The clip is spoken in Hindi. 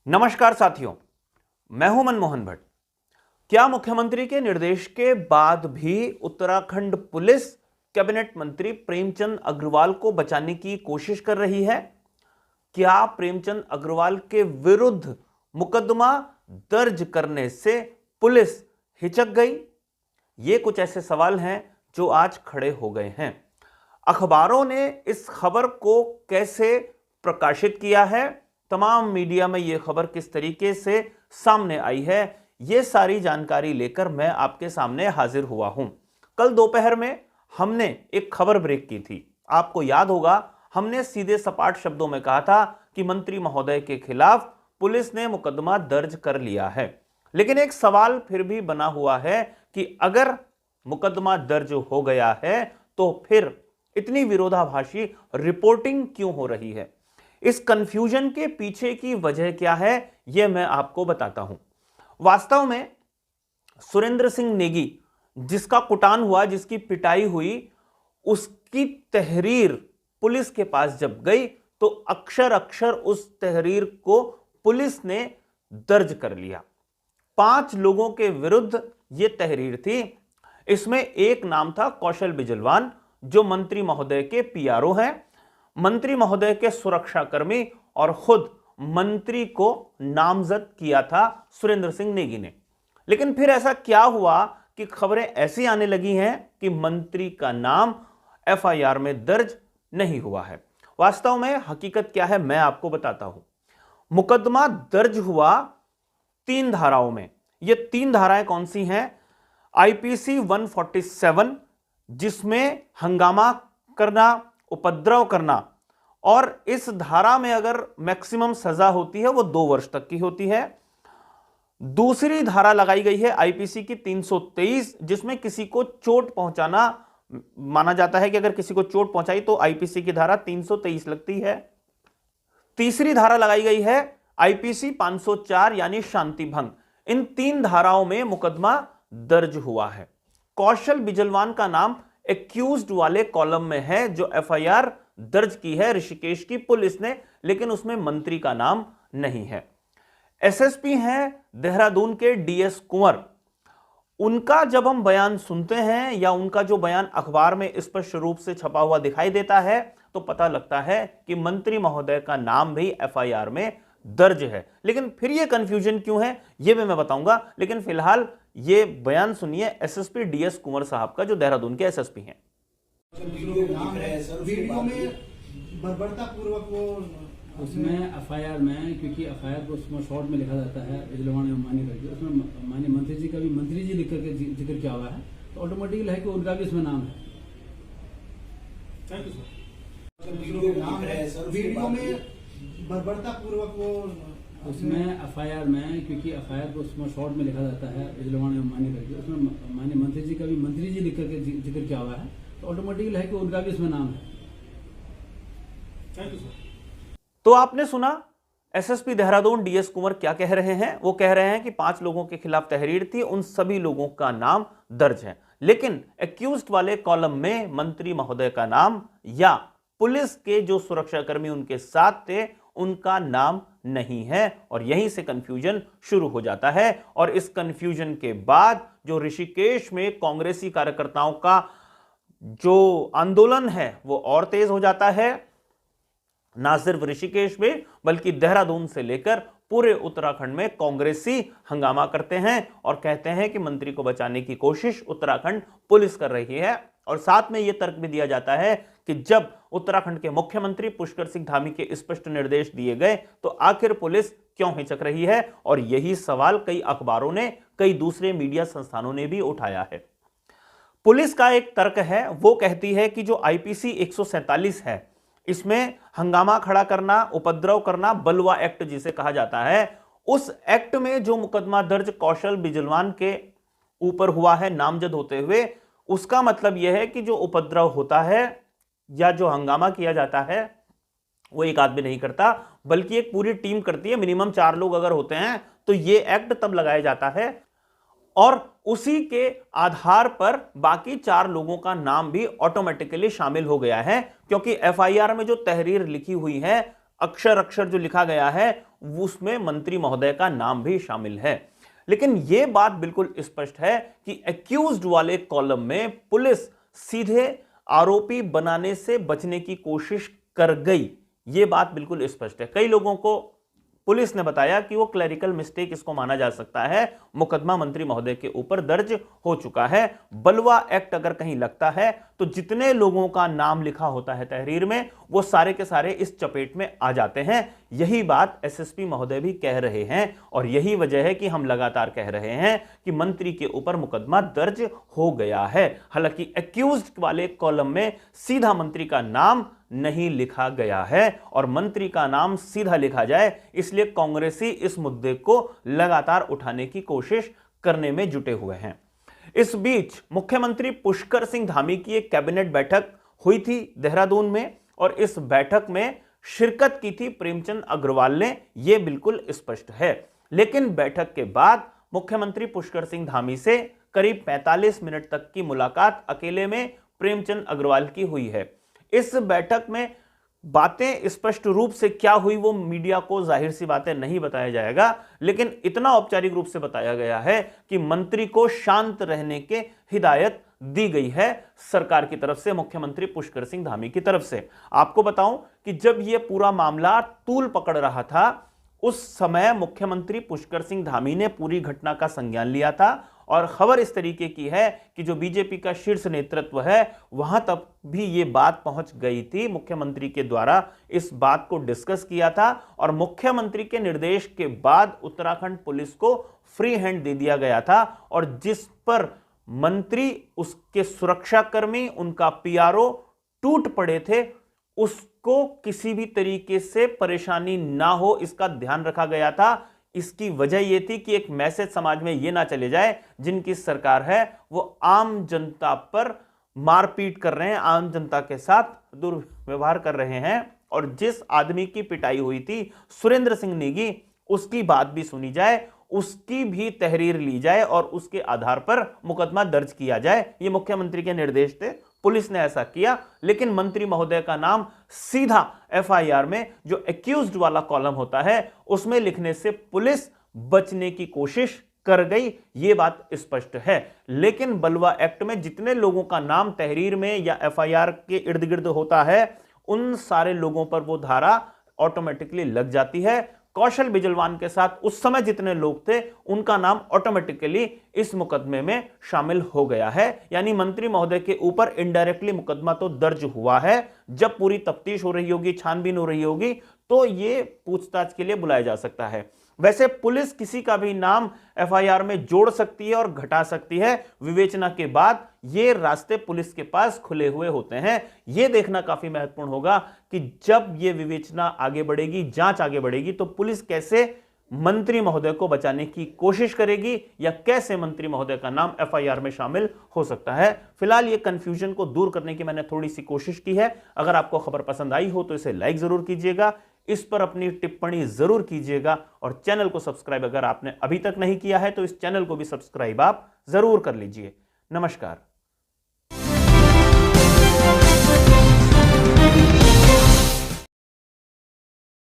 नमस्कार साथियों, मैं हूं मनमोहन भट्ट। क्या मुख्यमंत्री के निर्देश के बाद भी उत्तराखंड पुलिस कैबिनेट मंत्री प्रेमचंद अग्रवाल को बचाने की कोशिश कर रही है? क्या प्रेमचंद अग्रवाल के विरुद्ध मुकदमा दर्ज करने से पुलिस हिचक गई? ये कुछ ऐसे सवाल हैं जो आज खड़े हो गए हैं। अखबारों ने इस खबर को कैसे प्रकाशित किया है, तमाम मीडिया में यह खबर किस तरीके से सामने आई है, यह सारी जानकारी लेकर मैं आपके सामने हाजिर हुआ हूं। कल दोपहर में हमने एक खबर ब्रेक की थी। आपको याद होगा, हमने सीधे सपाट शब्दों में कहा था कि मंत्री महोदय के खिलाफ पुलिस ने मुकदमा दर्ज कर लिया है। लेकिन एक सवाल फिर भी बना हुआ है कि अगर मुकदमा दर्ज हो गया है तो फिर इतनी विरोधाभासी रिपोर्टिंग क्यों हो रही है? इस कंफ्यूजन के पीछे की वजह क्या है, यह मैं आपको बताता हूं। वास्तव में सुरेंद्र सिंह नेगी, जिसका कुटान हुआ, जिसकी पिटाई हुई, उसकी तहरीर पुलिस के पास जब गई तो अक्षर अक्षर उस तहरीर को पुलिस ने दर्ज कर लिया। 5 लोगों के विरुद्ध यह तहरीर थी। इसमें एक नाम था कौशल बिजलवान, जो मंत्री महोदय के पीआरओ हैं, मंत्री महोदय के सुरक्षाकर्मी, और खुद मंत्री को नामजद किया था सुरेंद्र सिंह नेगी ने। लेकिन फिर ऐसा क्या हुआ कि खबरें ऐसी आने लगी हैं कि मंत्री का नाम एफआईआर में दर्ज नहीं हुआ है। वास्तव में हकीकत क्या है, मैं आपको बताता हूं। मुकदमा दर्ज हुआ 3 धाराओं में। ये 3 धाराएं कौन सी हैं? आईपीसी 147, जिसमें हंगामा करना, उपद्रव करना, और इस धारा में अगर मैक्सिमम सजा होती है वो 2 वर्ष तक की होती है। दूसरी धारा लगाई गई है आईपीसी की 323, जिसमें किसी को चोट पहुंचाना माना जाता है कि अगर किसी को चोट पहुंचाई तो आईपीसी की धारा 323 लगती है। तीसरी धारा लगाई गई है आईपीसी 504, यानी शांति भंग। इन 3 धाराओं में मुकदमा दर्ज हुआ है। कौशल बिजलवान का नाम एक्यूज्ड वाले कॉलम में है, जो एफआईआर दर्ज की है ऋषिकेश की पुलिस ने, लेकिन उसमें मंत्री का नाम नहीं है। एसएसपी हैं देहरादून के डीएस कुंवर। उनका जब हम बयान सुनते हैं या उनका जो बयान अखबार में स्पष्ट रूप से छपा हुआ दिखाई देता है तो पता लगता है कि मंत्री महोदय का नाम भी एफआईआर में दर्ज है। लेकिन फिर यह कंफ्यूजन क्यों है, यह भी मैं बताऊंगा। लेकिन फिलहाल ये बयान सुनिए एसएसपी डीएस कुंवर साहब का, जो देहरादून के एसएसपी हैं। वीडियो में बर्बरता पूर्वक वो उसमें एफआईआर में, क्योंकि एफआईआर को उसमें शॉर्ट में लिखा जाता है बिजलवान मानी करके, उसमें माननीय मंत्री जी का भी मंत्री जी लिख करके जिक्र किया हुआ है, तो ऑटोमेटिकली है कि उनका भी इसमें नाम है। Thank you sir. वीडियो में बर्बरता पूर्वक वो उसमें एफआईआर में, क्योंकि एफआईआर को उसमें शॉर्ट में लिखा जाता है बिजलवान मानी करके, उसमें माननीय मंत्री जी का भी मंत्री जी लिख करके जिक्र किया हुआ है, तो ऑटोमेटिकली है कि उनका भी इसमें नाम है। Thank you sir. तो आपने सुना एसएसपी देहरादून डीएस कुंवर क्या कह रहे हैं। वो कह रहे हैं कि 5 लोगों के खिलाफ तहरीर थी, उन सभी लोगों का नाम दर्ज है, लेकिन एक्यूज्ड वाले कॉलम में मंत्री महोदय का नाम या पुलिस के जो सुरक्षाकर्मी उनके साथ थे उनका नाम नहीं है। और यहीं से कंफ्यूजन शुरू हो जाता है। और इस कंफ्यूजन के बाद जो ऋषिकेश में कांग्रेसी कार्यकर्ताओं का जो आंदोलन है वो और तेज हो जाता है। ना सिर्फ ऋषिकेश में बल्कि देहरादून से लेकर पूरे उत्तराखंड में कांग्रेसी हंगामा करते हैं और कहते हैं कि मंत्री को बचाने की कोशिश उत्तराखंड पुलिस कर रही है। और साथ में यह तर्क भी दिया जाता है कि जब उत्तराखंड के मुख्यमंत्री पुष्कर सिंह धामी के स्पष्ट निर्देश दिए गए तो आखिर पुलिस क्यों हिचक रही है। और यही सवाल कई अखबारों ने, कई दूसरे मीडिया संस्थानों ने भी उठाया है। पुलिस का एक तर्क है, वो कहती है कि जो आईपीसी 147 है, इसमें हंगामा खड़ा करना, उपद्रव करना, बलवा एक्ट जिसे कहा जाता है, उस एक्ट में जो मुकदमा दर्ज कौशल बिजलवान के ऊपर हुआ है नामजद होते हुए, उसका मतलब यह है कि जो उपद्रव होता है या जो हंगामा किया जाता है वो एक आदमी नहीं करता बल्कि एक पूरी टीम करती है। मिनिमम 4 लोग अगर होते हैं तो ये एक्ट तब लगाया जाता है और उसी के आधार पर बाकी 4 लोगों का नाम भी ऑटोमेटिकली शामिल हो गया है, क्योंकि एफआईआर में जो तहरीर लिखी हुई है, अक्षर अक्षर जो लिखा गया है, उसमें मंत्री महोदय का नाम भी शामिल है। लेकिन यह बात बिल्कुल स्पष्ट है कि एक्यूज्ड वाले कॉलम में पुलिस सीधे आरोपी बनाने से बचने की कोशिश कर गई, यह बात बिल्कुल स्पष्ट है। कई लोगों को पुलिस ने बताया कि वो क्लरिकल मिस्टेक इसको माना जा सकता है, मुकदमा मंत्री महोदय के ऊपर दर्ज हो चुका है। बलवा एक्ट अगर कहीं लगता है तो जितने लोगों का नाम लिखा होता है तहरीर में वो सारे के सारे इस चपेट में आ जाते हैं। यही बात एसएसपी महोदय भी कह रहे हैं और यही वजह है कि हम लगातार कह रहे हैं कि मंत्री के ऊपर मुकदमा दर्ज हो गया है। हालांकि एक्यूज्ड वाले कॉलम में सीधा मंत्री का नाम नहीं लिखा गया है और मंत्री का नाम सीधा लिखा जाए इसलिए कांग्रेसी इस मुद्दे को लगातार उठाने की कोशिश करने में जुटे हुए हैं। इस बीच मुख्यमंत्री पुष्कर सिंह धामी की एक कैबिनेट बैठक हुई थी देहरादून में और इस बैठक में शिरकत की थी प्रेमचंद अग्रवाल ने, यह बिल्कुल स्पष्ट है। लेकिन बैठक के बाद मुख्यमंत्री पुष्कर सिंह धामी से करीब 45 मिनट तक की मुलाकात अकेले में प्रेमचंद अग्रवाल की हुई है। इस बैठक में बातें स्पष्ट रूप से क्या हुई वो मीडिया को जाहिर सी बातें नहीं बताया जाएगा, लेकिन इतना औपचारिक रूप से बताया गया है कि मंत्री को शांत रहने के हिदायत दी गई है सरकार की तरफ से, मुख्यमंत्री पुष्कर सिंह धामी की तरफ से। आपको बताऊं कि जब यह पूरा मामला तूल पकड़ रहा था उस समय मुख्यमंत्री पुष्कर सिंह धामी ने पूरी घटना का संज्ञान लिया था और खबर इस तरीके की है कि जो बीजेपी का शीर्ष नेतृत्व है वहां तक भी ये बात पहुंच गई थी, मुख्यमंत्री के द्वारा इस बात को डिस्कस किया था और मुख्यमंत्री के निर्देश के बाद उत्तराखंड पुलिस को फ्री हैंड दे दिया गया था और जिस पर मंत्री, उसके सुरक्षाकर्मी, उनका पीआरओ टूट पड़े थे, उसको किसी भी तरीके से परेशानी ना हो इसका ध्यान रखा गया था। इसकी वजह यह थी कि एक मैसेज समाज में यह ना चले जाए जिनकी सरकार है वो आम जनता पर मारपीट कर रहे हैं, आम जनता के साथ दुर्व्यवहार कर रहे हैं। और जिस आदमी की पिटाई हुई थी सुरेंद्र सिंह नेगी, उसकी बात भी सुनी जाए, उसकी भी तहरीर ली जाए और उसके आधार पर मुकदमा दर्ज किया जाए, ये मुख्यमंत्री के निर्देश थे। पुलिस ने ऐसा किया, लेकिन मंत्री महोदय का नाम सीधा एफआईआर में जो एक्यूज्ड वाला कॉलम होता है उसमें लिखने से पुलिस बचने की कोशिश कर गई, यह बात स्पष्ट है। लेकिन बलवा एक्ट में जितने लोगों का नाम तहरीर में या एफआईआर के इर्द गिर्द होता है उन सारे लोगों पर वो धारा ऑटोमेटिकली लग जाती है। कौशल बिजलवान के साथ उस समय जितने लोग थे उनका नाम ऑटोमेटिकली इस मुकदमे में शामिल हो गया है, यानी मंत्री महोदय के ऊपर इनडायरेक्टली मुकदमा तो दर्ज हुआ है। जब पूरी तफ्तीश हो रही होगी, छानबीन हो रही होगी तो ये पूछताछ के लिए बुलाया जा सकता है। वैसे पुलिस किसी का भी नाम एफआईआर में जोड़ सकती है और घटा सकती है, विवेचना के बाद ये रास्ते पुलिस के पास खुले हुए होते हैं। ये देखना काफी महत्वपूर्ण होगा कि जब ये विवेचना आगे बढ़ेगी, जांच आगे बढ़ेगी, तो पुलिस कैसे मंत्री महोदय को बचाने की कोशिश करेगी या कैसे मंत्री महोदय का नाम एफआईआर में शामिल हो सकता है। फिलहाल ये कंफ्यूजन को दूर करने की मैंने थोड़ी सी कोशिश की है। अगर आपको खबर पसंद आई हो तो इसे लाइक जरूर कीजिएगा, इस पर अपनी टिप्पणी जरूर कीजिएगा और चैनल को सब्सक्राइब अगर आपने अभी तक नहीं किया है तो इस चैनल को भी सब्सक्राइब आप जरूर कर लीजिए। नमस्कार।